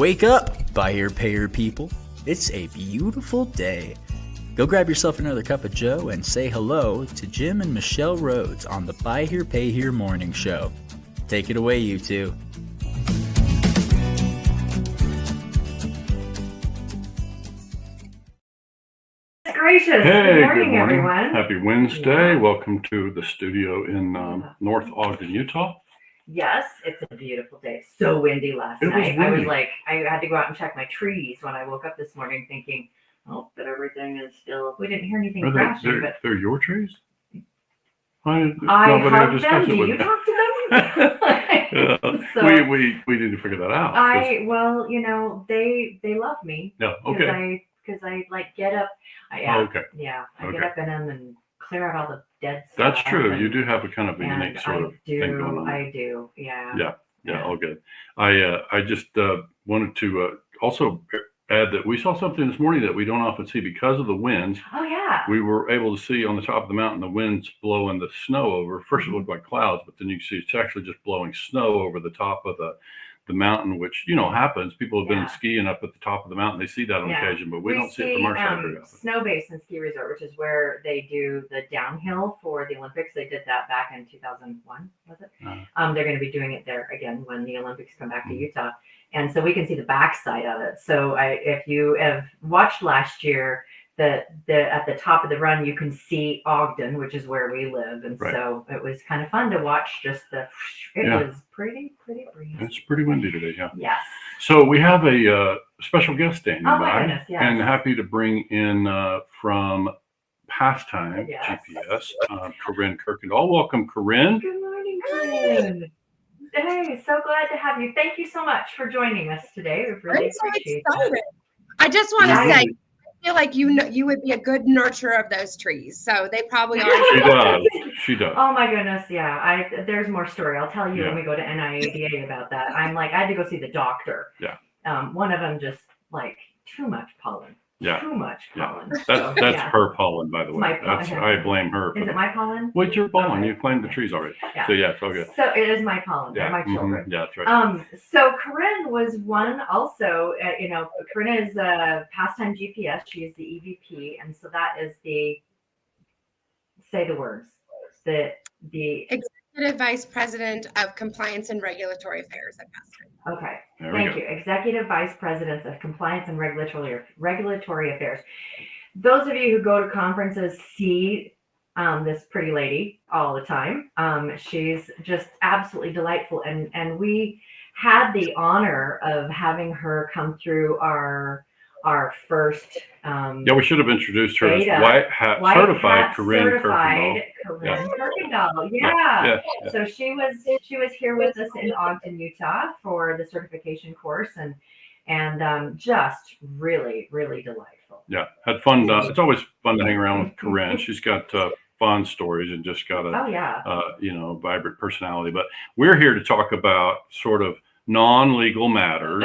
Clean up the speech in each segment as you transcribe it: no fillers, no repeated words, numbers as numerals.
Wake up, buy here, pay here people. It's a beautiful day. Go grab yourself another cup of joe and say hello to Jim and Michelle Rhodes on the Buy Here, Pay Here Morning Show. Take it away, you two. Gracious. Hey, good morning, everyone. Happy Wednesday. Yeah. Welcome to the studio in North Ogden, Utah. Yes, it's a beautiful day. So windy last night. I was like, I had to go out and check my trees when I woke up this morning thinking, oh, but everything is still, we didn't hear anything crashing. They're your trees? I hugged them. Do you talk to them? So, we need to figure that out. Well, you know, they love me. Yeah, okay. Because I like get up. I get up in them and clear out all the dead stuff. That's true. You do have a kind of a unique sort of thing going on. I do. Yeah. Yeah. All good. I just wanted to also add that we saw something this morning that we don't often see because of the winds. Oh yeah. We were able to see on the top of the mountain the winds blowing the snow over. First it looked like clouds, but then you can see it's actually just blowing snow over the top of the mountain, which happens. People have been skiing up at the top of the mountain. They see that on occasion, but we don't see it from our side very often. Snow Basin Ski Resort, which is where they do the downhill for the Olympics. They did that back in 2001, was it? They're going to be doing it there again when the Olympics come back to Utah, and so we can see the backside of it. So if you have watched last year, at the top of the run, you can see Ogden, which is where we live, and so it was kind of fun to watch. It was pretty breezy. It's pretty windy today, yeah. Yes. So we have a special guest standing by, my goodness, yes. And happy to bring in from PassTime GPS, Corinne Kirkendall. Welcome, Corinne. Good morning, Corinne. Hey, so glad to have you. Thank you so much for joining us today. We really appreciate it. I just want to say, I feel like you would be a good nurturer of those trees. So they probably are. She does. Oh my goodness, yeah. There's more story. I'll tell you when we go to NIADA about that. I had to go see the doctor. Yeah. One of them just like too much pollen. Yeah. Too much pollen. That's her pollen, by the way. I blame her. Is it my pollen? Well, it's your pollen. You claimed the trees already. Yeah. So yeah, it's all good. So it is my pollen. They're my children. Yeah, that's right. So Corinne was one also. Corinne is PassTime GPS. She is the EVP, and so that is say the words. The Executive Vice President of Compliance and Regulatory Affairs at PassTime. Okay, thank you. Executive Vice President of Compliance and Regulatory Affairs. Those of you who go to conferences see this pretty lady all the time. She's just absolutely delightful, and we had the honor of having her come through our first. We should have introduced her as White Hat Certified Corinne Kirkendall. Yeah. So she was here with us in Ogden, Utah for the certification course, and just really, really delightful. Yeah, had fun. It's always fun to hang around with Corinne. She's got fun stories and just got a vibrant personality. But we're here to talk about sort of non-legal matters.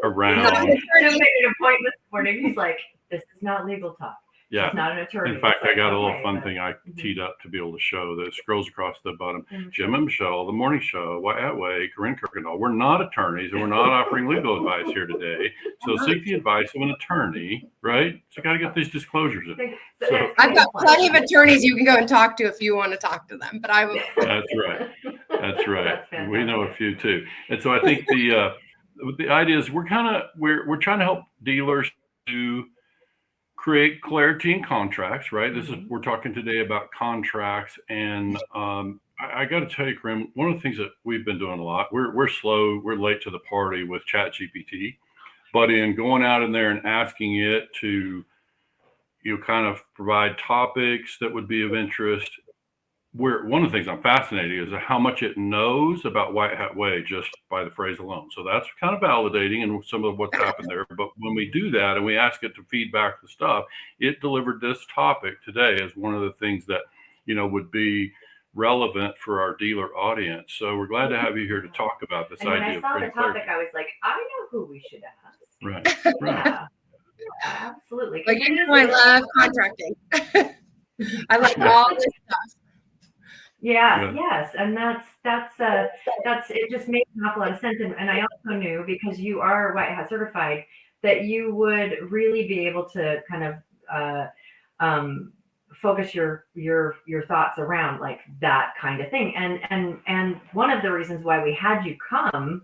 Around. Jim made an appointment this morning. He's like, "This is not legal talk. Yeah, it's not an attorney." In fact, I got a little fun thing I teed up to be able to show that scrolls across the bottom. Jim and Michelle, the morning show, White Way, Corinne Kirkendall. We're not attorneys, and we're not offering legal advice here today. So seek the advice of an attorney, right? So you got to get these disclosures in. So, I've got plenty of attorneys you can go and talk to if you want to talk to them. But I will. That's right. We know a few too, and so I think the idea is we're trying to help dealers to create clarity in contracts, right? We're talking today about contracts, and I got to tell you, Corinne, one of the things that we've been doing a lot, we're slow, we're late to the party with ChatGPT, but in going out in there and asking it to, kind of provide topics that would be of interest. One of the things I'm fascinated is how much it knows about White Hat Way just by the phrase alone. So that's kind of validating and some of what's happened there. But when we do that and we ask it to feed back the stuff, it delivered this topic today as one of the things that, would be relevant for our dealer audience. So we're glad to have you here to talk about this idea. When I saw the topic, I was like, I know who we should ask. Right. Yeah, absolutely. I love contracting. I like all this stuff. Yes, and that's it. Just makes an awful lot of sense, and I also knew, because you are White Hat certified, that you would really be able to kind of focus your thoughts around like that kind of thing. And one of the reasons why we had you come,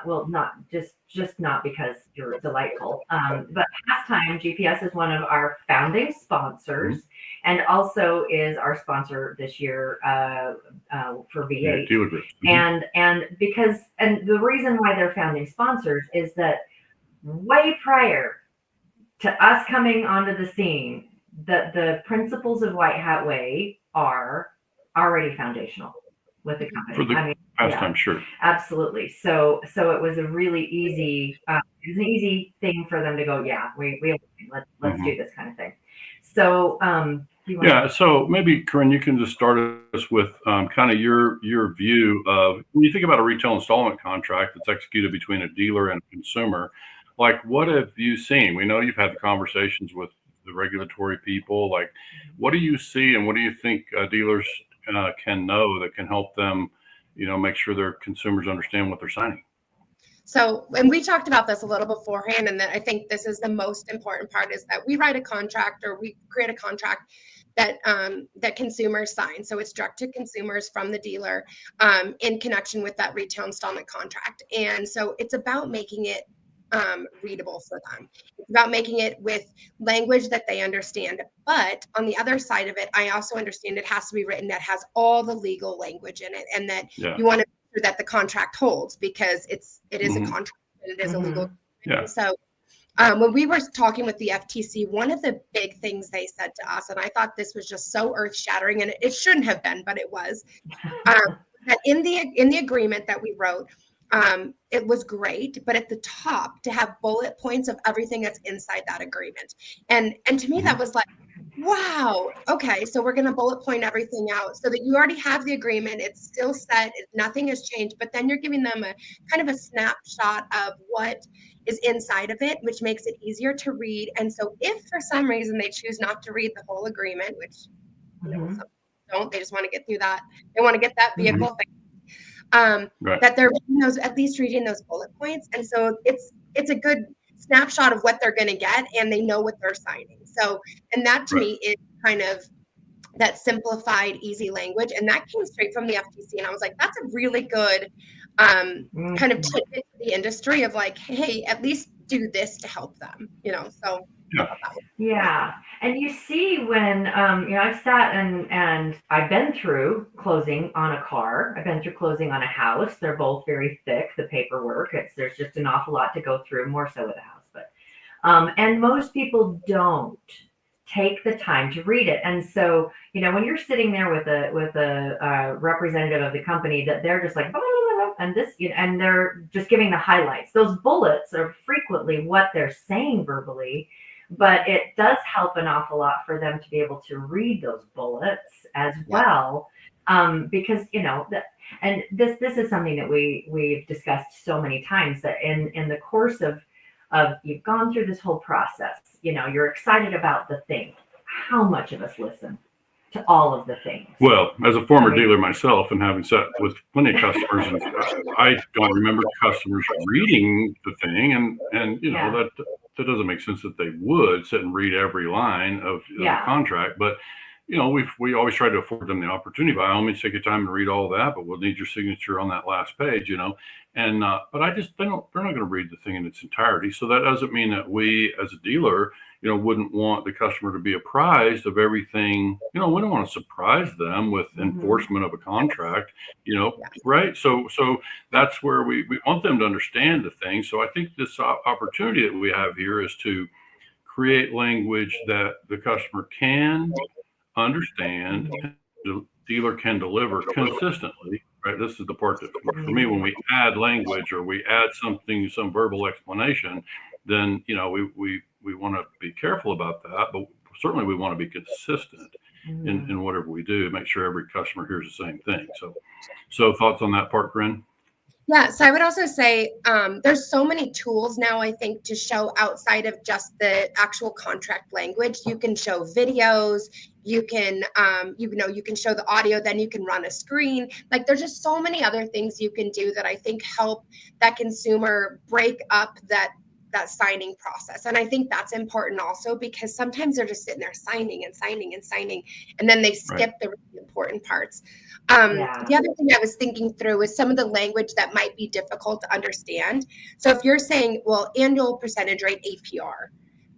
well, not just not because you're delightful, but PassTime GPS is one of our founding sponsors, and also is our sponsor this year for V8. Dealer groups. And the reason why they're founding sponsors is that way prior to us coming onto the scene, the principles of White Hat Way are already foundational with the company. For the PassTime, sure. Absolutely. So it was a really easy, thing for them to go, yeah, let's do this kind of thing. So, so maybe Corinne, you can just start us with kind of your view of, when you think about a retail installment contract that's executed between a dealer and a consumer, like what have you seen? We know you've had the conversations with the regulatory people. Like, what do you see, and what do you think dealers can know that can help them, make sure their consumers understand what they're signing? So, and we talked about this a little beforehand, and that I think this is the most important part, is that we write a contract, or we create a contract that that consumers sign. So it's direct to consumers from the dealer in connection with that retail installment contract. And so it's about making it readable for them. It's about making it with language that they understand. But on the other side of it, I also understand it has to be written that has all the legal language in it, and that you want to make sure that the contract holds, because it is a contract and it is a legal. So when we were talking with the FTC, one of the big things they said to us, and I thought this was just so earth-shattering, and it shouldn't have been, but it was, that in the agreement that we wrote, it was great, but at the top to have bullet points of everything that's inside that agreement. And to me, that was like, wow, okay, so we're going to bullet point everything out so that you already have the agreement. It's still set. Nothing has changed, but then you're giving them a kind of a snapshot of what is inside of it, which makes it easier to read. And so if for some reason they choose not to read the whole agreement, which some don't, they just want to get through that. They want to get that vehicle thing. That they're at least reading those bullet points, and so it's a good snapshot of what they're going to get, and they know what they're signing. So, and that to me is kind of that simplified, easy language, and that came straight from the FTC. And I was like, that's a really good kind of tidbit to the industry of like, hey, at least do this to help them, So. Yeah. And you see when, I've sat and I've been through closing on a car. I've been through closing on a house. They're both very thick, the paperwork. There's just an awful lot to go through, more so with a house. But, and most people don't take the time to read it. And so, when you're sitting there with a representative of the company, that they're just like, and this, and they're just giving the highlights. Those bullets are frequently what they're saying verbally. But it does help an awful lot for them to be able to read those bullets as well, because and this is something that we've discussed so many times, that in the course of you've gone through this whole process, you're excited about the thing. How much of us listen to all of the things? Well, as a former dealer myself, and having sat with plenty of customers, and I don't remember customers reading the thing, and that doesn't make sense that they would sit and read every line of the contract. But we always try to afford them the opportunity. By all means, take your time and read all that, but we'll need your signature on that last page. And but they're not going to read the thing in its entirety. So that doesn't mean that we, as a dealer, wouldn't want the customer to be apprised of everything. We don't want to surprise them with enforcement of a contract, right? So that's where we want them to understand the thing. So I think this opportunity that we have here is to create language that the customer can understand, and the dealer can deliver consistently, right? This is the part that, for me, when we add language or we add something, some verbal explanation, then, we want to be careful about that, but certainly we want to be consistent in whatever we do, make sure every customer hears the same thing. So thoughts on that part, Corinne? Yeah, so I would also say there's so many tools now, I think, to show outside of just the actual contract language. You can show videos, You can, you can show the audio, then you can run a screen. Like there's just so many other things you can do that I think help that consumer break up that signing process. And I think that's important also, because sometimes they're just sitting there signing and signing and signing, and then they skip the really important parts. The other thing I was thinking through is some of the language that might be difficult to understand. So if you're saying, well, annual percentage rate APR,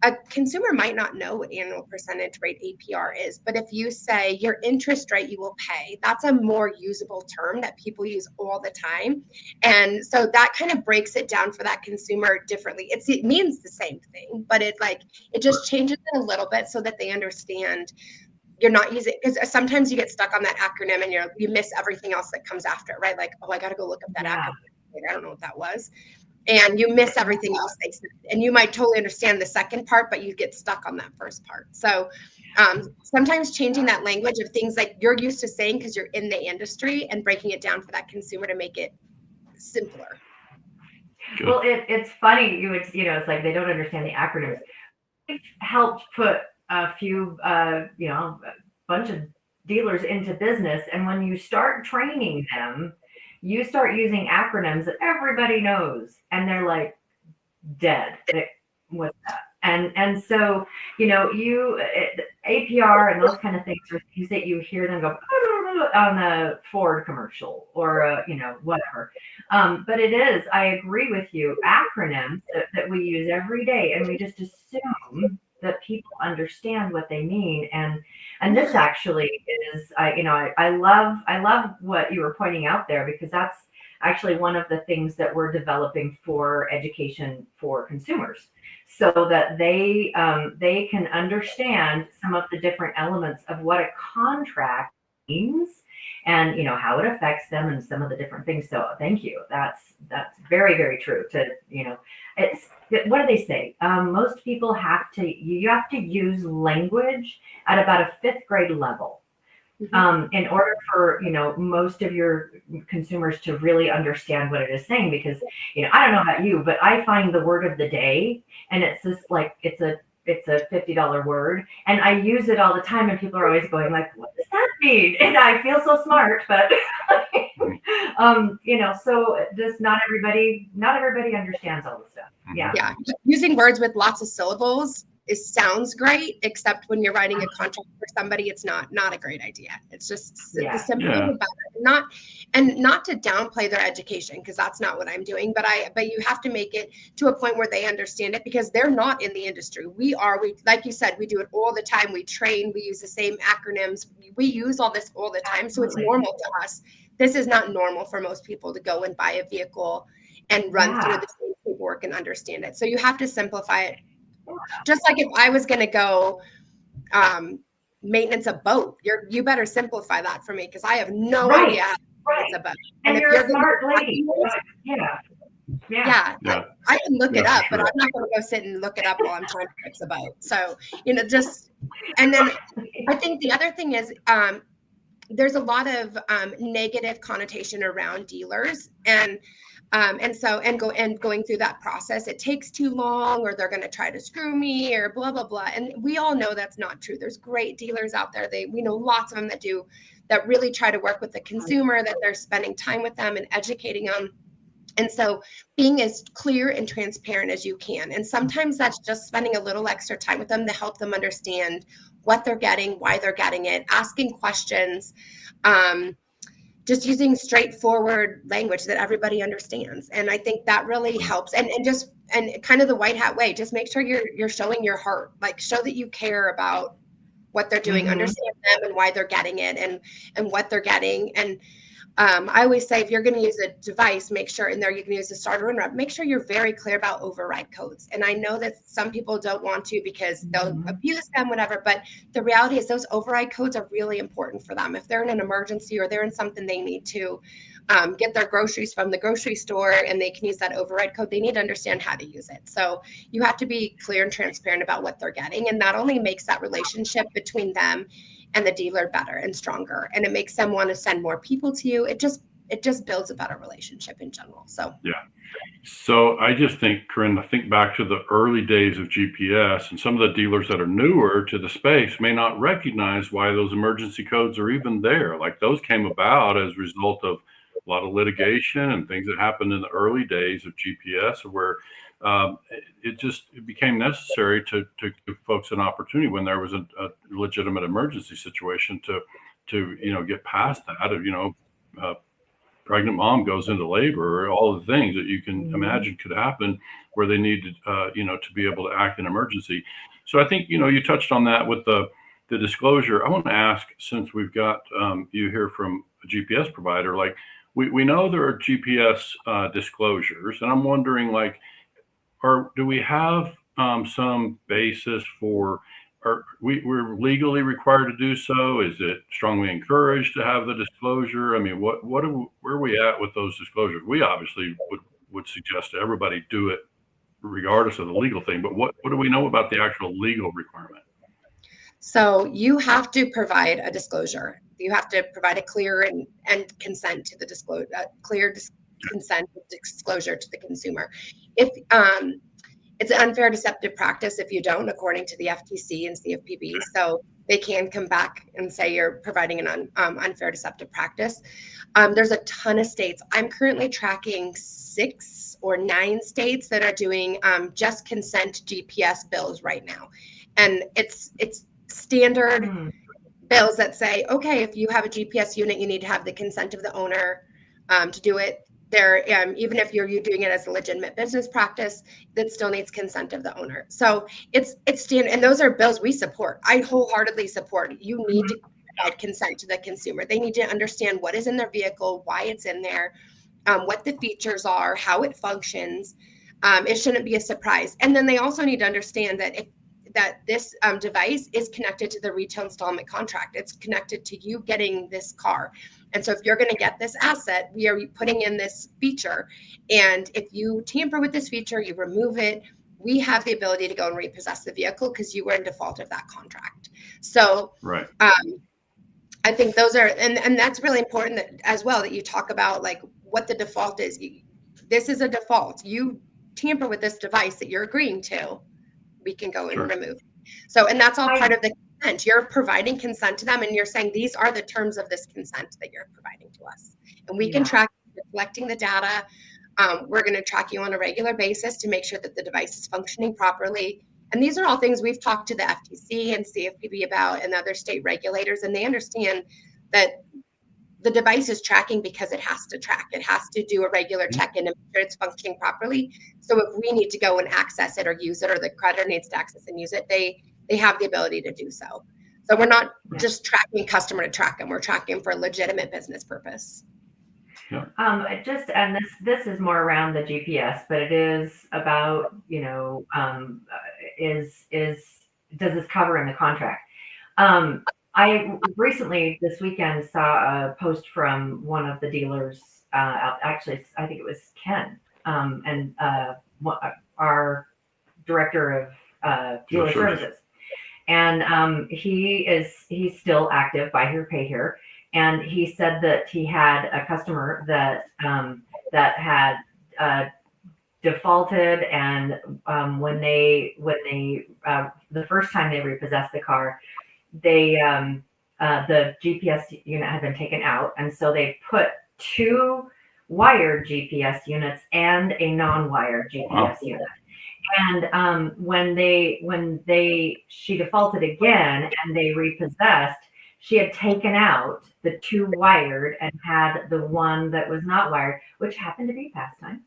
a consumer might not know what annual percentage rate APR is, but if you say your interest rate you will pay, that's a more usable term that people use all the time. And so that kind of breaks it down for that consumer differently. It means the same thing, but it just changes it a little bit so that they understand you're not using, because sometimes you get stuck on that acronym and you miss everything else that comes after it, right? Like, oh, I got to go look up that acronym. I don't know what that was. And you miss everything else they said. And you might totally understand the second part, but you get stuck on that first part. So sometimes changing that language of things like you're used to saying because you're in the industry, and breaking it down for that consumer to make it simpler. Good. Well, it's funny. It's like they don't understand the acronyms. We've helped put a few, a bunch of dealers into business. And when you start training them, you start using acronyms that everybody knows, and they're like dead. What's that? And so, APR and those kind of things are things that you hear them go on a Ford commercial or, whatever. But I agree with you, acronyms that we use every day, and we just assume that people understand what they mean. And this actually is, I love what you were pointing out there, because that's actually one of the things that we're developing for education for consumers, so that they can understand some of the different elements of what a contract means, and how it affects them, and some of the different things. So thank you. That's very, very true. It's what do they say? Most people you have to use language at about a 5th grade level. In order for most of your consumers to really understand what it is saying, because I don't know about you, but I find the word of the day, and it's just like it's a $50 word, and I use it all the time, and people are always going like, what does that mean? And I feel so smart, but so just not everybody understands all the stuff. Yeah. Using words with lots of syllables sounds great, except when you're writing a contract for somebody, it's not a great idea. It's just the simpler the better. Not to downplay their education, because that's not what I'm doing, but you have to make it to a point where they understand it, because they're not in the industry. We like you said, we do it all the time. We train, we use the same acronyms. We use all this all the time. So it's normal to us. This is not normal for most people to go and buy a vehicle and run through the same paperwork and understand it. So you have to simplify it. Just like if I was going to go maintenance a boat, you better simplify that for me, because I have no idea what it's about. And you're a smart lady. Yeah. I can look it up, but I'm not going to go sit and look it up while I'm trying to fix a boat. So, and then I think the other thing is there's a lot of negative connotation around dealers, and going through that process, it takes too long, or they're going to try to screw me, or blah, blah, blah. And we all know that's not true. There's great dealers out there. We know lots of them that really try to work with the consumer, that they're spending time with them and educating them. And so being as clear and transparent as you can. And sometimes that's just spending a little extra time with them to help them understand what they're getting, why they're getting it, asking questions, just using straightforward language that everybody understands. And I think that really helps. And kind of the white hat way, just make sure you're showing your heart, like show that you care about what they're doing, understand them and why they're getting it, and what they're getting. And I always say, if you're going to use a device, make sure in there you can use the starter and rep. Make sure you're very clear about override codes. And I know that some people don't want to because they'll abuse them, whatever. But the reality is those override codes are really important for them. If they're in an emergency or they're in something they need to get their groceries from the grocery store and they can use that override code, they need to understand how to use it. So you have to be clear and transparent about what they're getting. And that only makes that relationship between them and the dealer better and stronger. And it makes them want to send more people to you. It just it just builds a better relationship in general. So yeah. So I just think, Corinne, I think back to the early days of GPS, and some of the dealers that are newer to the space may not recognize why those emergency codes are even there. Like those came about as a result of a lot of litigation and things that happened in the early days of GPS, where it became necessary to give folks an opportunity when there was a legitimate emergency situation to get past that. Pregnant mom goes into labor, or all the things that you can imagine could happen where they needed, to be able to act in emergency. So I think, you touched on that with the disclosure. I want to ask, since we've got you here from a GPS provider, like we know there are GPS disclosures, and I'm wondering, like, do we have some basis for, we're legally required to do so? Is it strongly encouraged to have the disclosure? I mean, where are we at with those disclosures? We obviously would suggest to everybody do it regardless of the legal thing, but what do we know about the actual legal requirement? So you have to provide a disclosure. You have to provide a clear and consent to the consent disclosure to the consumer. If it's an unfair deceptive practice if you don't, according to the FTC and CFPB. So they can come back and say you're providing an unfair deceptive practice. There's a ton of states. I'm currently tracking 6 or 9 states that are doing just consent GPS bills right now. And it's standard bills that say, okay, if you have a GPS unit, you need to have the consent of the owner to do it. There, even if you're doing it as a legitimate business practice, that still needs consent of the owner. So it's standard, and those are bills we support. I wholeheartedly support. You need to provide consent to the consumer. They need to understand what is in their vehicle, why it's in there, what the features are, how it functions. It shouldn't be a surprise. And then they also need to understand that this device is connected to the retail installment contract. It's connected to you getting this car. And so if you're going to get this asset, we are putting in this feature. And if you tamper with this feature, you remove it, we have the ability to go and repossess the vehicle because you were in default of that contract. So right. I think those are, and that's really important as well, that you talk about like what the default is. This is a default. You tamper with this device that you're agreeing to, we can go and remove. So, and that's all part of the consent. You're providing consent to them, and you're saying these are the terms of this consent that you're providing to us, and we can track you, collecting the data. We're going to track you on a regular basis to make sure that the device is functioning properly. And these are all things we've talked to the FTC and CFPB about, and other state regulators, and they understand that the device is tracking because it has to track. It has to do a regular check-in to make sure it's functioning properly. So if we need to go and access it or use it, or the creditor needs to access and use it, they have the ability to do so. So we're not just tracking customer to track them. We're tracking for a legitimate business purpose. Yeah. And this is more around the GPS, but it is about, does this cover in the contract? I recently, this weekend, saw a post from one of the dealers. Actually, I think it was Ken, and our director of dealer services. And he's still active, buy here, pay here. And he said that he had a customer that had defaulted, and when they the first time they repossessed the car, the GPS unit had been taken out, and so they put 2 wired GPS units and a non-wired GPS unit. And when she defaulted again and they repossessed, she had taken out the 2 wired and had the one that was not wired, which happened to be PassTime.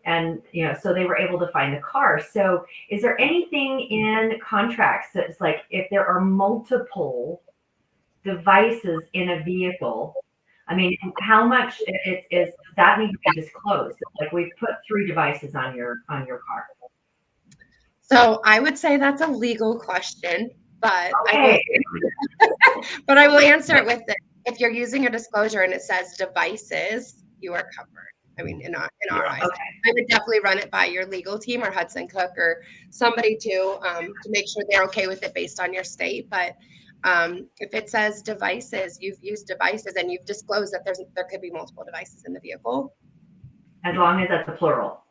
And so they were able to find the car. So is there anything in contracts that's like, if there are multiple devices in a vehicle, I mean, how much does that need to be disclosed? Like, we've put 3 devices on your car. So I would say that's a legal question, but okay. I will answer it with this. If you're using a disclosure and it says devices, you are covered. I mean, in our eyes, I would definitely run it by your legal team or Hudson Cook or somebody to make sure they're okay with it based on your state. But If it says devices, you've used devices and you've disclosed that there could be multiple devices in the vehicle. As long as that's a plural,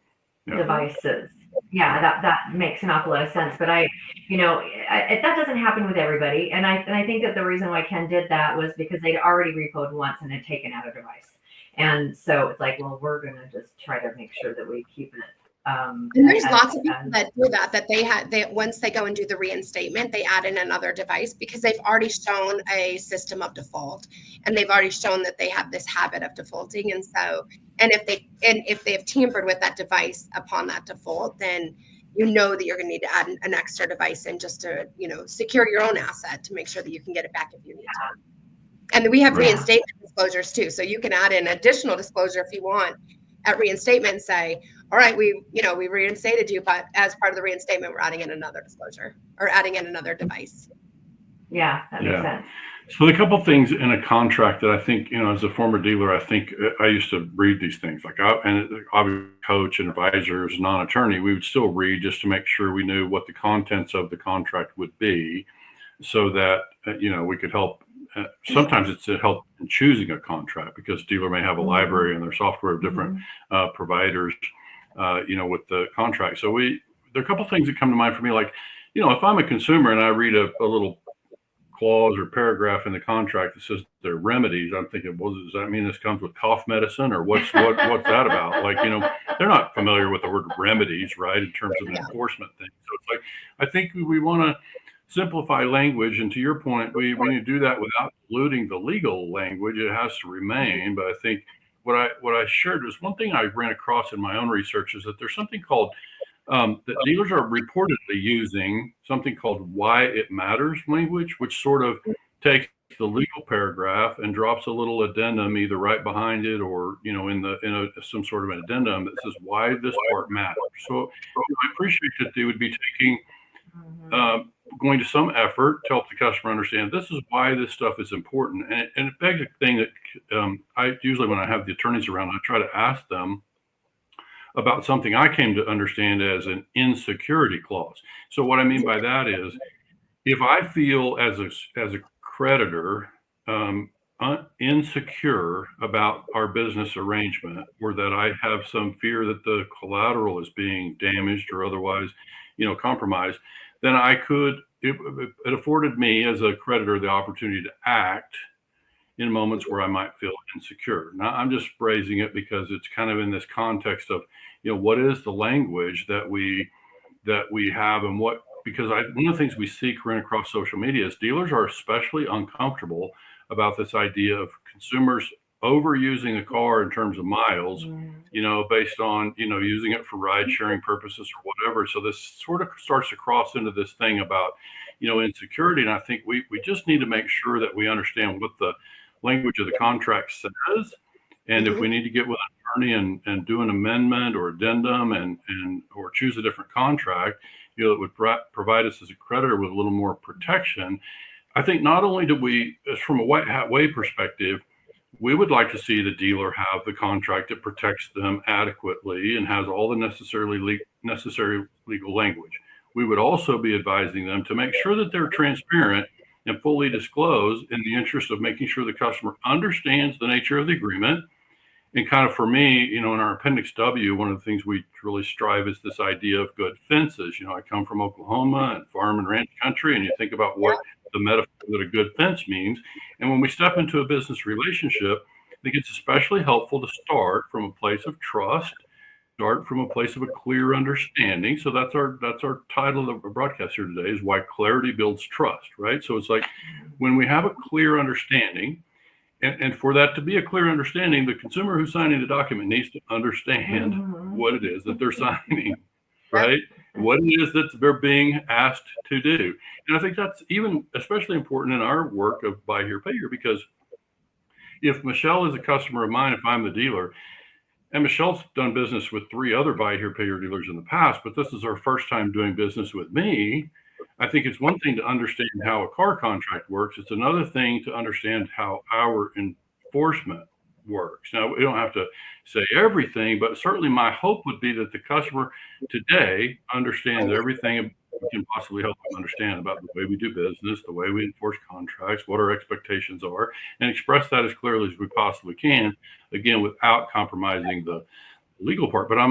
devices. Yeah, that makes an awful lot of sense. But that doesn't happen with everybody. And I think that the reason why Ken did that was because they'd already repoed once and had taken out a device. And so it's like, well, we're going to just try to make sure that we keep it. And there's lots of people that do that they once they go and do the reinstatement, they add in another device because they've already shown a system of default and they've already shown that they have this habit of defaulting. And so, if they have tampered with that device upon that default, then you know that you're going to need to add an extra device in just to, secure your own asset to make sure that you can get it back if you need to. And we have reinstatement disclosures too. So you can add in additional disclosure if you want at reinstatement and say, all right, we reinstated you, but as part of the reinstatement, we're adding in another disclosure or adding in another device. Yeah, that makes sense. So a couple of things in a contract that I think, as a former dealer, I think I used to read these things and obviously coach and advisor as a non-attorney, we would still read just to make sure we knew what the contents of the contract would be so that, we could help. Sometimes it's to help in choosing a contract because dealer may have a library and their software of different providers, with the contract. So there are a couple of things that come to mind for me, like, if I'm a consumer and I read a little clause or paragraph in the contract that says there are remedies, I'm thinking, well, does that mean this comes with cough medicine or what's that about? Like, they're not familiar with the word remedies, right, in terms of an enforcement thing. So it's like, I think we want to simplify language. And to your point, we need to do that without diluting the legal language. It has to remain. But I think what I shared was one thing I ran across in my own research is that there's something called that dealers are reportedly using something called why it matters language, which sort of takes the legal paragraph and drops a little addendum either right behind it or, in some sort of an addendum that says why this part matters. So I appreciate that they would be taking, going to some effort to help the customer understand this is why this stuff is important. And it begs a thing that I usually, when I have the attorneys around, I try to ask them about something I came to understand as an insecurity clause. So what I mean by that is if I feel as a creditor insecure about our business arrangement or that I have some fear that the collateral is being damaged or otherwise, compromised, then it afforded me as a creditor the opportunity to act in moments where I might feel insecure. Now, I'm just phrasing it because it's kind of in this context of, what is the language that we have and because one of the things we see, Corinne, across social media is dealers are especially uncomfortable about this idea of consumers overusing a car in terms of miles, based on, using it for ride sharing purposes or whatever. So this sort of starts to cross into this thing about, insecurity. And I think we just need to make sure that we understand what the language of the contract says. And if we need to get with an attorney and do an amendment or addendum or choose a different contract, that would provide us as a creditor with a little more protection. I think not only do we, from a white hat way perspective, we would like to see the dealer have the contract that protects them adequately and has all the necessary legal language. We would also be advising them to make sure that they're transparent and fully disclose in the interest of making sure the customer understands the nature of the agreement. And kind of for me, in our Appendix W, one of the things we really strive is this idea of good fences. I come from Oklahoma and farm and ranch country, and you think about what the metaphor that a good fence means. And when we step into a business relationship, I think it's especially helpful to start from a place of trust, start from a place of a clear understanding. So that's our title of the broadcast here today is why clarity builds trust, right? So it's like when we have a clear understanding, and for that to be a clear understanding, the consumer who's signing the document needs to understand what it is that they're signing, right? What it is that they're being asked to do. And I think that's especially important in our work of Buy Here, Pay Here, because if Michelle is a customer of mine, if I'm the dealer, and Michelle's done business with 3 other Buy Here, Pay Here dealers in the past, but this is her first time doing business with me, I think it's one thing to understand how a car contract works. It's another thing to understand how our enforcement works. Now, we don't have to say everything, but certainly my hope would be that the customer today understands everything we can possibly help them understand about the way we do business, the way we enforce contracts, what our expectations are, and express that as clearly as we possibly can, again, without compromising the legal part. But I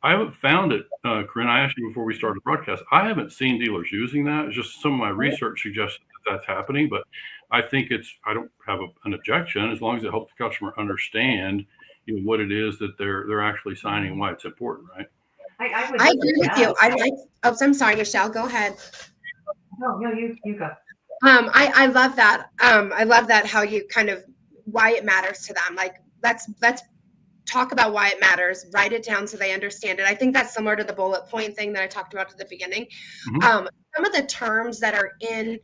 haven't found it, Corinne. I asked you before we started the broadcast. I haven't seen dealers using that. It's just some of my research suggests that that's happening, but I think I don't have an objection as long as it helps the customer understand, what it is that they're actually signing and why it's important, right? I agree with you. I'm sorry, Michelle, go ahead. No, you go. I love that. I love that how you kind of why it matters to them. Like let's talk about why it matters, write it down so they understand it. I think that's similar to the bullet point thing that I talked about at the beginning. Mm-hmm. Some of the terms that are in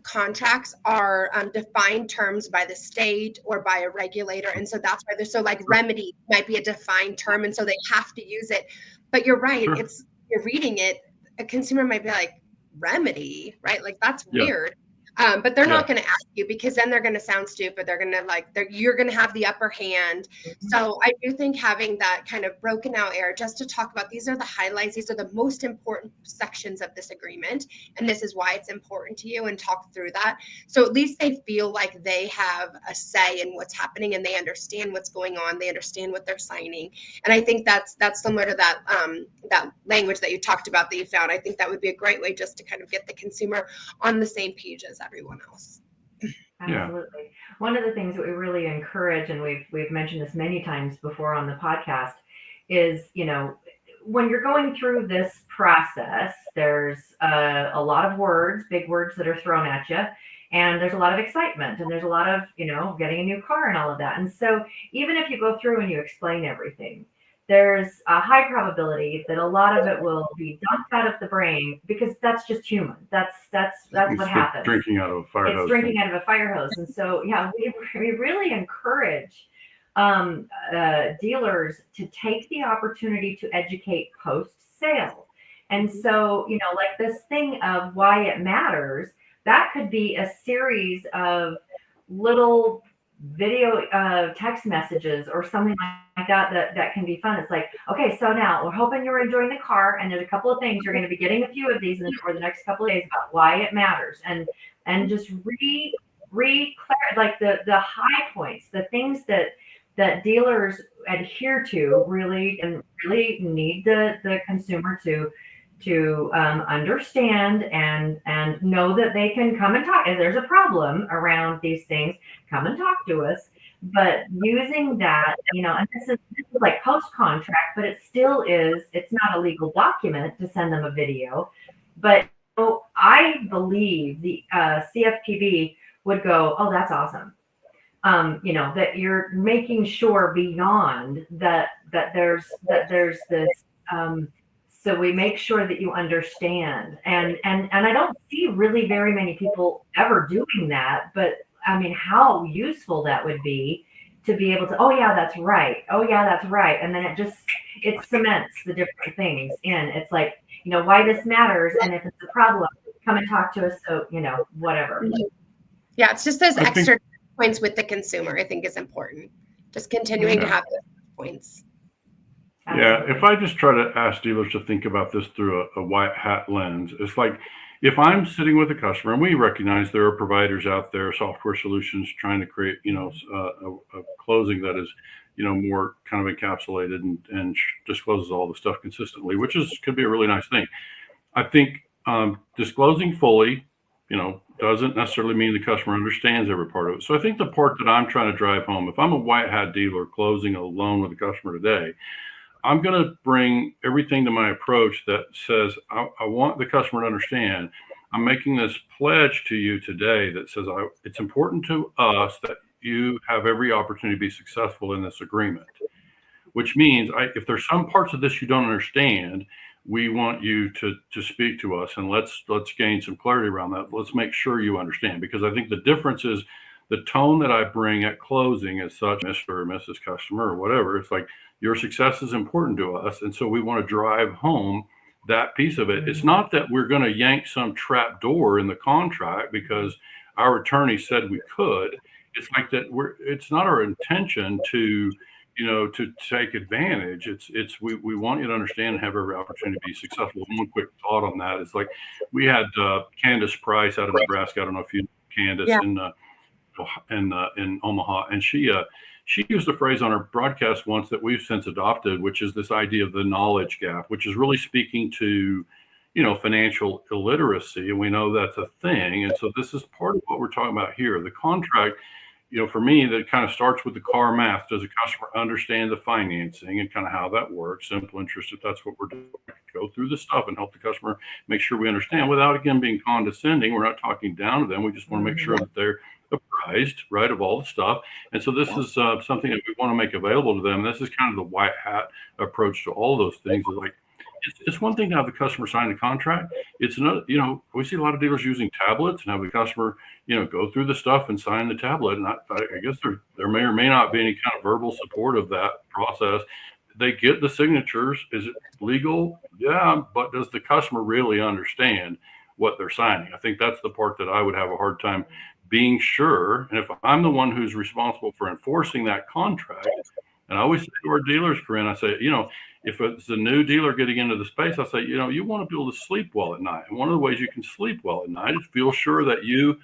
contracts are defined terms by the state or by a regulator. And so that's why they're so like remedy might be a defined term. And so they have to use it. But you're right. Sure. You're reading it. A consumer might be like, remedy, right? Like that's weird. But they're not going to ask you because then they're going to sound stupid. They're going to you're going to have the upper hand. So I do think having that kind of broken out area just to talk about these are the highlights. These are the most important sections of this agreement. And this is why it's important to you and talk through that. So at least they feel like they have a say in what's happening and they understand what's going on. They understand what they're signing. And I think that's similar to that, that language that you talked about that you found. I think that would be a great way just to kind of get the consumer on the same page as everyone else. Absolutely. One of the things that we really encourage, and we've mentioned this many times before on the podcast, is, when you're going through this process, there's a lot of words, big words that are thrown at you, and there's a lot of excitement, and there's a lot of, getting a new car and all of that. And so even if you go through and you explain everything, there's a high probability that a lot of it will be dumped out of the brain because that's just human. That's what happens. Drinking out of a fire hose. It's drinking out of a fire hose. And so, we really encourage dealers to take the opportunity to educate post-sale. And so, like this thing of why it matters, that could be a series of little video text messages or something like that can be fun. It's like, okay, so now we're hoping you're enjoying the car, and there's a couple of things you're going to be getting a few of these over the next couple of days about why it matters, and just like the high points, the things that dealers adhere to really need the consumer to understand and know that they can come and talk. If there's a problem around these things, come and talk to us. But using that, and this is like post-contract, but it's not a legal document to send them a video. But I believe the CFPB would go, oh, that's awesome. That you're making sure beyond that there's this, so we make sure that you understand. And I don't see really very many people ever doing that, but I mean, how useful that would be to be able to, oh yeah, that's right. Oh yeah, that's right. And then it cements the different things in. It's like, why this matters. And if it's a problem, come and talk to us. So, whatever. Yeah. It's just those extra points with the consumer, I think is important. Just continuing to have those points. Yeah, if I just try to ask dealers to think about this through a white hat lens, it's like if I'm sitting with a customer, and we recognize there are providers out there, software solutions trying to create, a closing that is, more kind of encapsulated and discloses all the stuff consistently, which could be a really nice thing. I think disclosing fully, doesn't necessarily mean the customer understands every part of it. So I think the part that I'm trying to drive home, if I'm a white hat dealer closing a loan with a customer today, I'm going to bring everything to my approach that says, I want the customer to understand I'm making this pledge to you today that says it's important to us that you have every opportunity to be successful in this agreement, which means if there's some parts of this you don't understand, we want you to speak to us, and let's gain some clarity around that. Let's make sure you understand, because I think the difference is the tone that I bring at closing is such, Mr. or Mrs. Customer or whatever. It's like, your success is important to us. And so we want to drive home that piece of it. It's not that we're going to yank some trap door in the contract because our attorney said we could. It's like that it's not our intention to, to take advantage. We want you to understand and have every opportunity to be successful. And one quick thought on that is like we had Candace Price out of Nebraska. I don't know if you know Candace in Omaha, and she used a phrase on her broadcast once that we've since adopted, which is this idea of the knowledge gap, which is really speaking to financial illiteracy, and we know that's a thing. And so this is part of what we're talking about here. The contract, for me, that kind of starts with the car math. Does a customer understand the financing and kind of how that works? Simple interest, if that's what we're doing, go through the stuff and help the customer make sure we understand without, again, being condescending. We're not talking down to them. We just want to make sure that they're apprised, right, of all the stuff. And so this is something that we want to make available to them. This is kind of the white hat approach to all those things. Like, it's one thing to have the customer sign the contract. It's another, we see a lot of dealers using tablets and have the customer, go through the stuff and sign the tablet. And I guess there may or may not be any kind of verbal support of that process. They get the signatures. Is it legal? Yeah, but does the customer really understand what they're signing? I think that's the part that I would have a hard time being sure. And if I'm the one who's responsible for enforcing that contract, and I always say to our dealers, Corinne, I say, if it's a new dealer getting into the space, I say, you want to be able to sleep well at night. And one of the ways you can sleep well at night is feel sure that you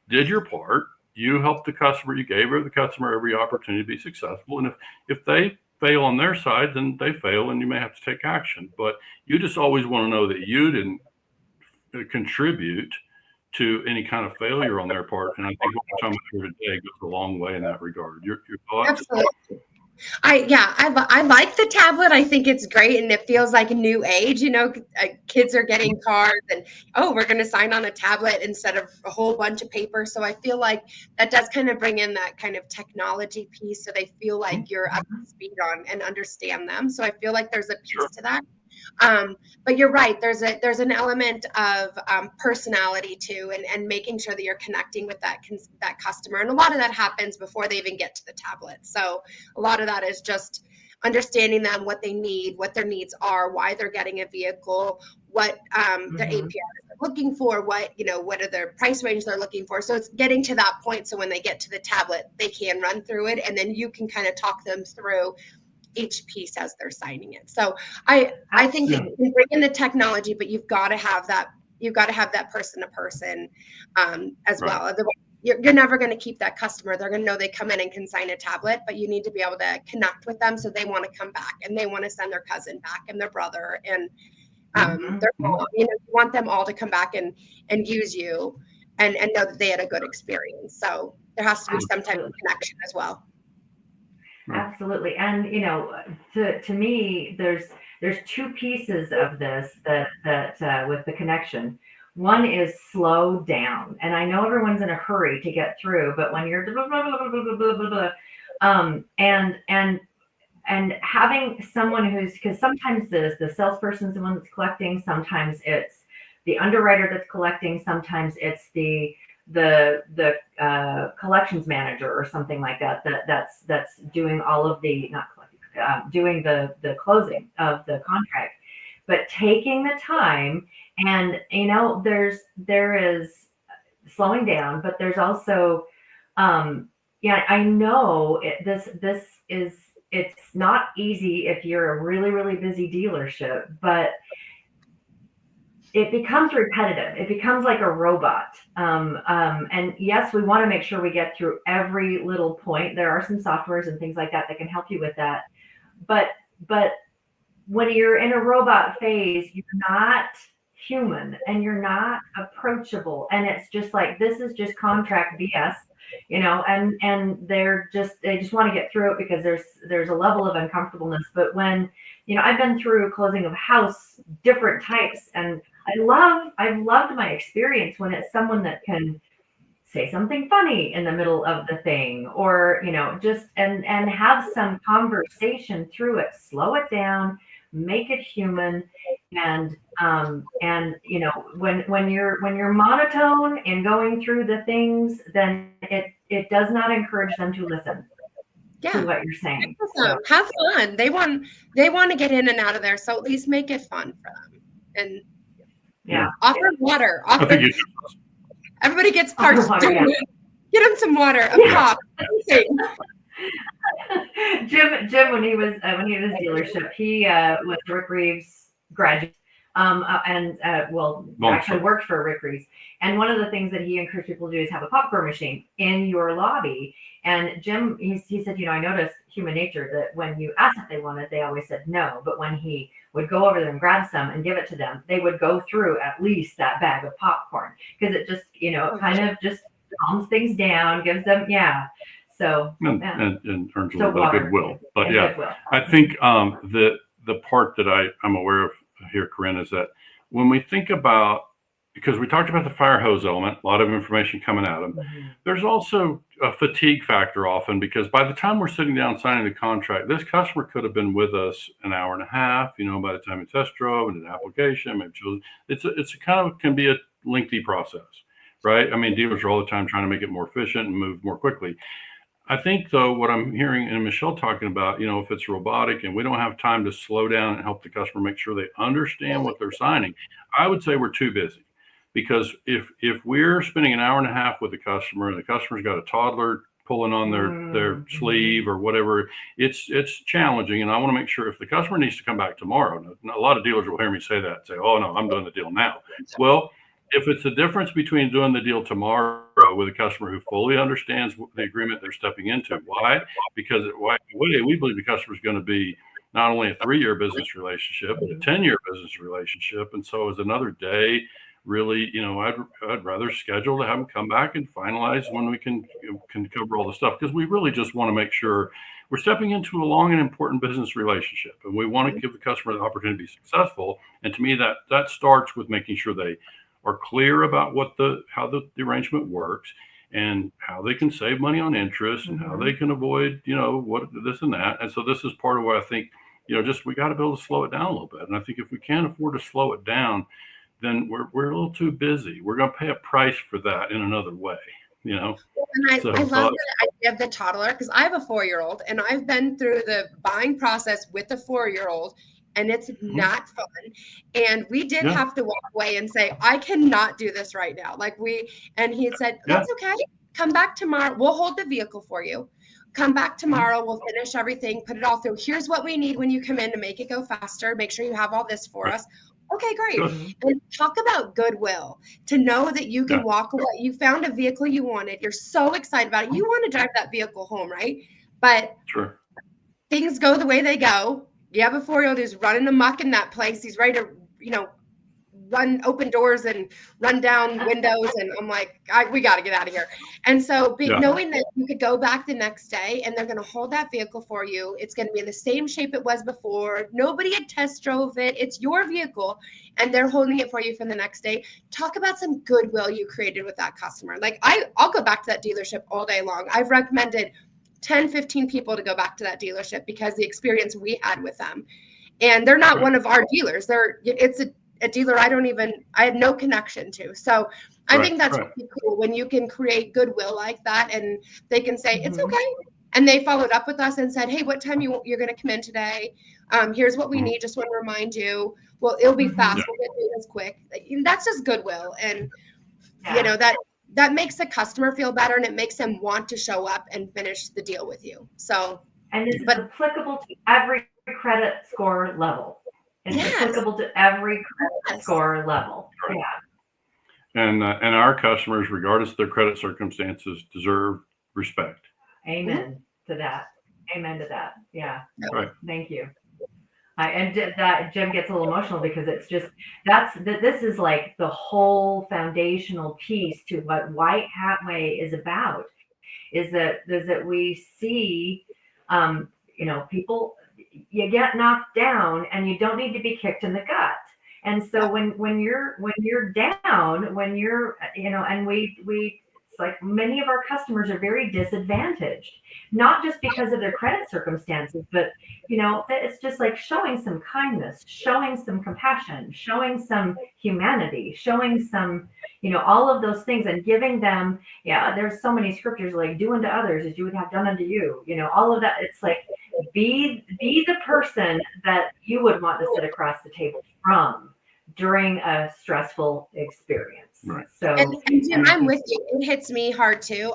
did your part. You helped the customer. You gave the customer every opportunity to be successful. And if they fail on their side, then they fail and you may have to take action. But you just always want to know that you didn't contribute to any kind of failure on their part. And I think what we're talking about here today goes a long way in that regard. Your thoughts? Absolutely. I like the tablet. I think it's great, and it feels like a new age. Kids are getting cards, and we're going to sign on a tablet instead of a whole bunch of paper. So I feel like that does kind of bring in that kind of technology piece, so they feel like you're up to speed on and understand them. So I feel like there's a piece to that. But you're right. There's an element of personality too, and making sure that you're connecting with that customer. And a lot of that happens before they even get to the tablet. So a lot of that is just understanding them, what they need, what their needs are, why they're getting a vehicle, what their APR is looking for, what are their price range they're looking for. So it's getting to that point. So when they get to the tablet, they can run through it, and then you can kind of talk them through each piece as they're signing it. So I think that you can bring in the technology, but you've got to have that person to person as well. Otherwise, you're never going to keep that customer. They're going to know they come in and can sign a tablet, but you need to be able to connect with them so they want to come back and they want to send their cousin back and their brother and their mom. You want them all to come back and use you and know that they had a good experience. So there has to be some type of connection as well. Absolutely. And, to me, there's two pieces of this that with the connection. One is slow down. And I know everyone's in a hurry to get through, but when you're blah, blah, blah, blah, blah, blah, blah, and having someone because sometimes the salesperson's the one that's collecting, sometimes it's the underwriter that's collecting, sometimes it's the collections manager or something like that's doing all of the doing the closing of the contract. But taking the time, and there is slowing down, but there's also I know it's not easy if you're a really, really busy dealership, but it becomes repetitive. It becomes like a robot. And yes, we want to make sure we get through every little point. There are some softwares and things like that can help you with that. But when you're in a robot phase, you're not human and you're not approachable. And it's just like, this is just contract BS, and they just want to get through it because there's a level of uncomfortableness. But when, I've been through closing of house, different types, and I've loved my experience when it's someone that can say something funny in the middle of the thing, or, just, and have some conversation through it, slow it down, make it human. And when you're monotone and going through the things, then it does not encourage them to listen to what you're saying. So, have fun. They want to get in and out of there. So at least make it fun for them. And offer water. Everybody gets parts. Get them some water, a pop, anything. Jim, when he was dealership, he was Rick Reeves' graduate, actually worked for Rick Reeves. And one of the things that he encouraged people to do is have a popcorn machine in your lobby. And Jim, he said, I noticed human nature that when you asked if they wanted, they always said no. But when he would go over there and grab some and give it to them, they would go through at least that bag of popcorn, because it just, kind of just calms things down, gives them, So and earns a little bit of goodwill. But goodwill. I think the part that I'm aware of here, Corinne, is that when we think about, because we talked about the fire hose element, a lot of information coming at them. Mm-hmm. There's also a fatigue factor often, because by the time we're sitting down signing the contract, this customer could have been with us an hour and a half, by the time we test drove and an application, maybe it's a kind of, can be a lengthy process, right? I mean, dealers are all the time trying to make it more efficient and move more quickly. I think, though, what I'm hearing and Michelle talking about, if it's robotic and we don't have time to slow down and help the customer make sure they understand what they're signing, I would say we're too busy. Because if we're spending an hour and a half with the customer and the customer's got a toddler pulling on their sleeve or whatever, it's challenging. And I want to make sure, if the customer needs to come back tomorrow, a lot of dealers will hear me say that and say, oh, no, I'm doing the deal now. Well, if it's the difference between doing the deal tomorrow with a customer who fully understands the agreement they're stepping into, why? Because we believe the customer is going to be not only a 3-year business relationship, but a 10-year business relationship. And so is another day really, I'd rather schedule to have them come back and finalize when we can cover all the stuff, because we really just want to make sure we're stepping into a long and important business relationship, and we want to give the customer the opportunity to be successful. And to me, that starts with making sure they are clear about how the arrangement works and how they can save money on interest and how they can avoid, what this and that. And so this is part of what I think, we got to be able to slow it down a little bit. And I think if we can't afford to slow it down, then we're a little too busy. We're going to pay a price for that in another way, And I love the idea of the toddler, because I have a 4-year-old and I've been through the buying process with the 4-year-old, and it's not fun. And we did have to walk away and say, I cannot do this right now. And he said, that's okay. Come back tomorrow. We'll hold the vehicle for you. Come back tomorrow. We'll finish everything, put it all through. Here's what we need when you come in to make it go faster. Make sure you have all this for us. Okay, great. And talk about goodwill, to know that you can walk away. You found a vehicle you wanted. You're so excited about it. You want to drive that vehicle home, right? But things go the way they go. You have a 4-year-old who's running amok in that place. He's ready to, run open doors and run down windows. And I'm like, we got to get out of here. And so knowing that you could go back the next day and they're going to hold that vehicle for you. It's going to be in the same shape it was before. Nobody had test drove it. It's your vehicle and they're holding it for you for the next day. Talk about some goodwill you created with that customer. I'll go back to that dealership all day long. I've recommended 10, 15 people to go back to that dealership because the experience we had with them. And they're not one of our dealers. It's a dealer I have no connection to. So I think that's really cool when you can create goodwill like that and they can say, it's okay. And they followed up with us and said, hey, what time you're going to come in today? Here's what we need. Just want to remind you. Well, it'll be fast. We'll get through this quick. That's just goodwill. And, that makes the customer feel better and it makes them want to show up and finish the deal with you. So, and it's applicable to every credit score level. It's applicable to every credit score level. Yeah. And our customers, regardless of their credit circumstances, deserve respect. Amen to that. Amen to that. Yeah. Right. Thank you. And that Jim gets a little emotional because it's just this is like the whole foundational piece to what White Hat Way is about. Is that we see, people. You get knocked down and you don't need to be kicked in the gut. And so when you're down, and we it's like many of our customers are very disadvantaged, not just because of their credit circumstances, but it's just like showing some kindness, showing some compassion, showing some humanity, showing some, all of those things and giving them, there's so many scriptures like do unto others as you would have done unto you, all of that. It's like, be the person that you would want to sit across the table from during a stressful experience. Right. So, and Jim, I'm with you. It hits me hard too.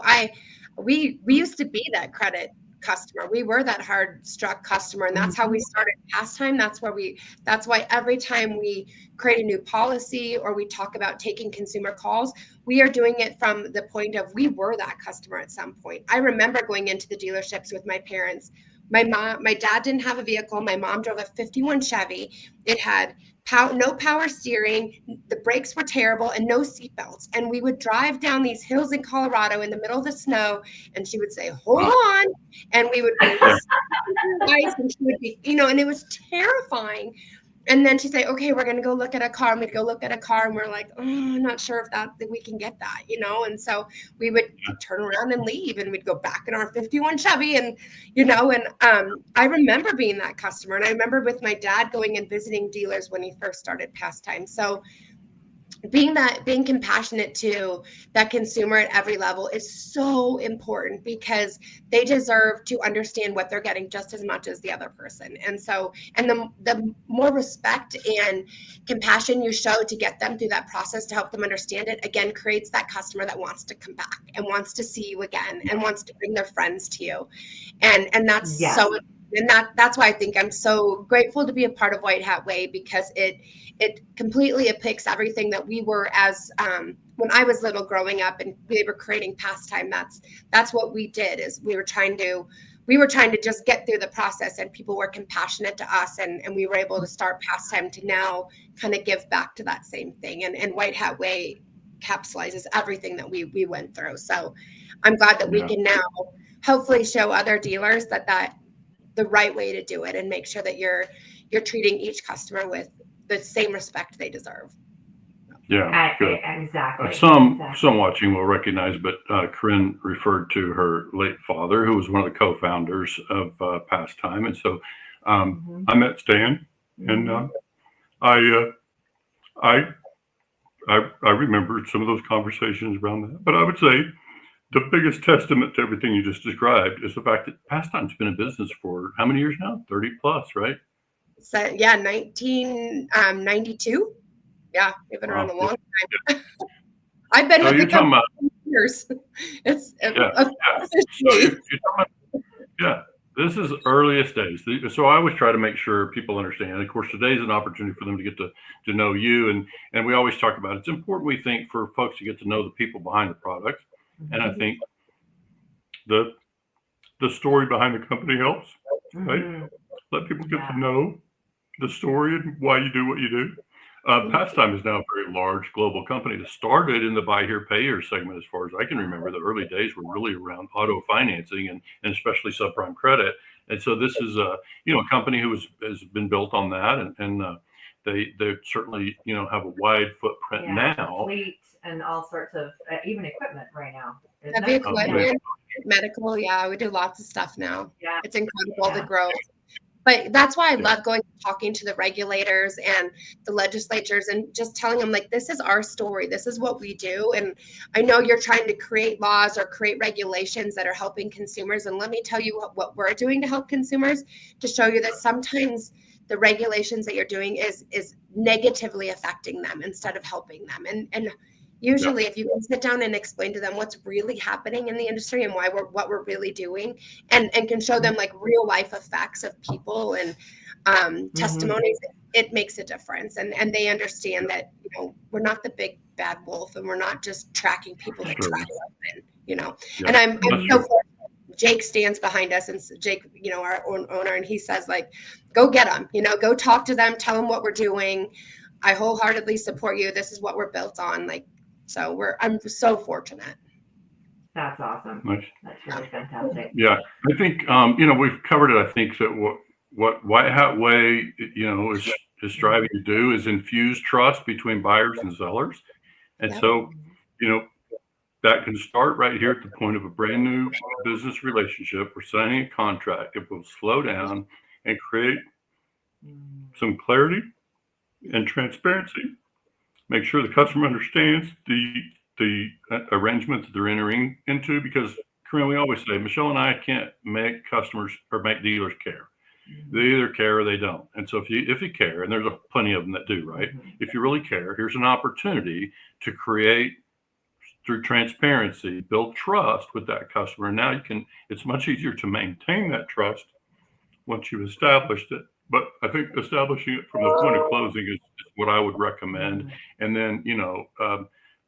We used to be that credit customer. We were that hard struck customer. And that's how we started PassTime. That's why every time we create a new policy or we talk about taking consumer calls, we are doing it from the point of we were that customer at some point. I remember going into the dealerships with my parents. My dad didn't have a vehicle. My mom drove a 51 Chevy. It had no power steering. The brakes were terrible and no seatbelts. And we would drive down these hills in Colorado in the middle of the snow. And she would say, "Hold on." And we would be ice, and she would be, and it was terrifying. And then she'd say, "Okay, we're going to go look at a car." And we'd go look at a car and we're like, "Oh, I'm not sure if that we can get that, And so we would turn around and leave and we'd go back in our 51 Chevy and, I remember being that customer. And I remember with my dad going and visiting dealers when he first started PassTime. So being compassionate to that consumer at every level is so important because they deserve to understand what they're getting just as much as the other person. And so, and the more respect and compassion you show to get them through that process to help them understand it, again, creates that customer that wants to come back and wants to see you again and wants to bring their friends to you. And that's so, and that's why I think I'm so grateful to be a part of White Hat Way, because it completely depicts everything that we were as when I was little growing up and we were creating PassTime. That's what we did, is we were trying to just get through the process, and people were compassionate to us, and we were able to start PassTime to now kind of give back to that same thing. And White Hat Way capsulizes everything that we went through. So I'm glad that we can now hopefully show other dealers that the right way to do it and make sure that you're treating each customer with the same respect they deserve. Yeah, good. Exactly. Some watching will recognize, but Corinne referred to her late father, who was one of the co-founders of PassTime, and so I met Stan, and I remembered some of those conversations around that. But I would say the biggest testament to everything you just described is the fact that PassTime's been in business for how many years now? 30 plus, right? So 1992. Yeah, we've been around a long time. I've been with the company for years. It's this is earliest days. So I always try to make sure people understand. Of course, today's an opportunity for them to get to know you, and we always talk about it's important, we think, for folks to get to know the people behind the product. And I think the story behind the company helps, right? Let people get to know the story and why you do what you do. PassTime is now a very large global company that started in the buy here, pay here segment. As far as I can remember, the early days were really around auto financing and especially subprime credit. And so this is a company who has been built on that, and they certainly have a wide footprint now. Fleet and all sorts of even equipment right now. Heavy equipment, medical. Yeah, we do lots of stuff now. Yeah, it's incredible the growth. But that's why I love going and talking to the regulators and the legislatures and just telling them, like, this is our story. This is what we do. And I know you're trying to create laws or create regulations that are helping consumers. And let me tell you what we're doing to help consumers, to show you that sometimes the regulations that you're doing is negatively affecting them instead of helping them. And usually if you can sit down and explain to them what's really happening in the industry and what we're really doing, and can show them like real life effects of people and testimonies, it makes a difference. And they understand that, we're not the big bad wolf, and we're not just tracking people to track them, and I'm so fortunate. Jake stands behind us, and Jake, our own owner, and he says, like, go get them, go talk to them, tell them what we're doing. I wholeheartedly support you. This is what we're built on. So I'm so fortunate. That's awesome. Nice. That's really fantastic. Yeah, I think we've covered it. I think that what White Hat Way is striving to do is infuse trust between buyers and sellers, and so that can start right here at the point of a brand new business relationship. We're signing a contract. It will slow down and create some clarity and transparency. Make sure the customer understands the arrangement that they're entering into, because, Corinne, we always say, Michelle and I can't make customers or make dealers care. They either care or they don't. And so if you care, and there's plenty of them that do, right? If you really care, here's an opportunity to create through transparency, build trust with that customer. And now it's much easier to maintain that trust once you've established it. But I think establishing it from the point of closing is what I would recommend. And then,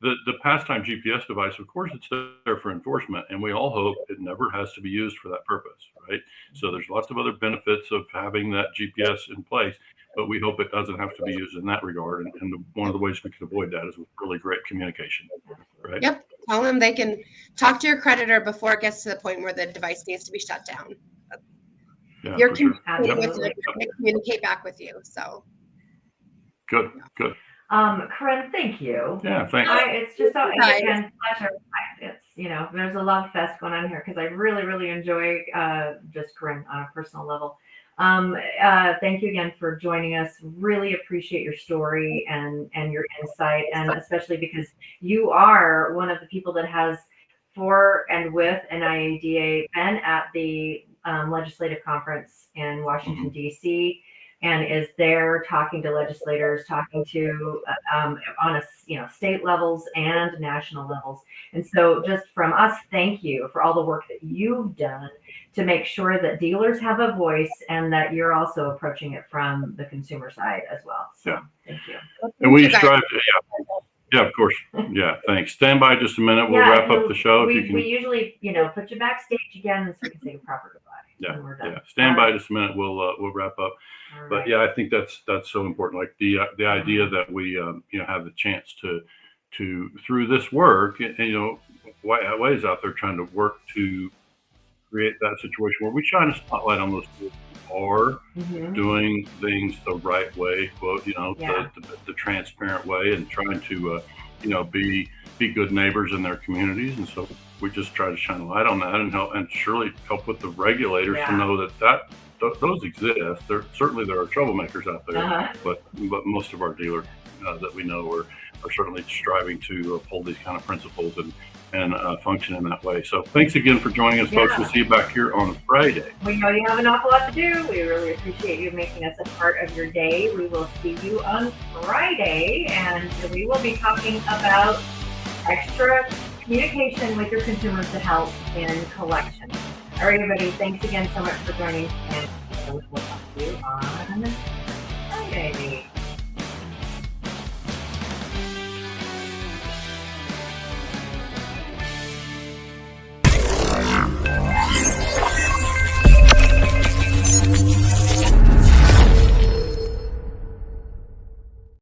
the PassTime GPS device, of course, it's there for enforcement, and we all hope it never has to be used for that purpose, right? So there's lots of other benefits of having that GPS in place, but we hope it doesn't have to be used in that regard. And one of the ways we can avoid that is with really great communication, right? Yep. Tell them they can talk to your creditor before it gets to the point where the device needs to be shut down. Yeah, You're sure. they communicate back with you. So good. Corinne, thank you. Yeah, thanks. It's just again pleasure. It's there's a love fest going on here because I really, really enjoy just Corinne on a personal level. Thank you again for joining us. Really appreciate your story and your insight, and especially because you are one of the people that has for and with NIADA been at the legislative conference in Washington, D.C., and is there talking to legislators, talking to on state levels and national levels. And so just from us, thank you for all the work that you've done to make sure that dealers have a voice and that you're also approaching it from the consumer side as well. So thank you. And we strive to, yeah, of course. Yeah, thanks. Stand by just a minute. We'll wrap up the show. We usually, put you backstage again so we can say a proper goodbye. Yeah. Stand by just a minute. We'll wrap up. But yeah, I think that's so important. Like the idea that we have the chance to through this work, and ways out there trying to work to create that situation where we shine a spotlight on those people who are doing things the right way, quote, the transparent way, and trying to be good neighbors in their communities. And so we just try to shine a light on that and surely help with the regulators to know that those exist. There are troublemakers out there, but most of our dealers that we know are certainly striving to uphold these kind of principles and function in that way. So thanks again for joining us, folks. We'll see you back here on Friday. We know you have an awful lot to do. We really appreciate you making us a part of your day. We will see you on Friday, and we will be talking about extra communication with your consumers to help in collection. All right, everybody, thanks again so much for joining, and we will talk to you on Friday.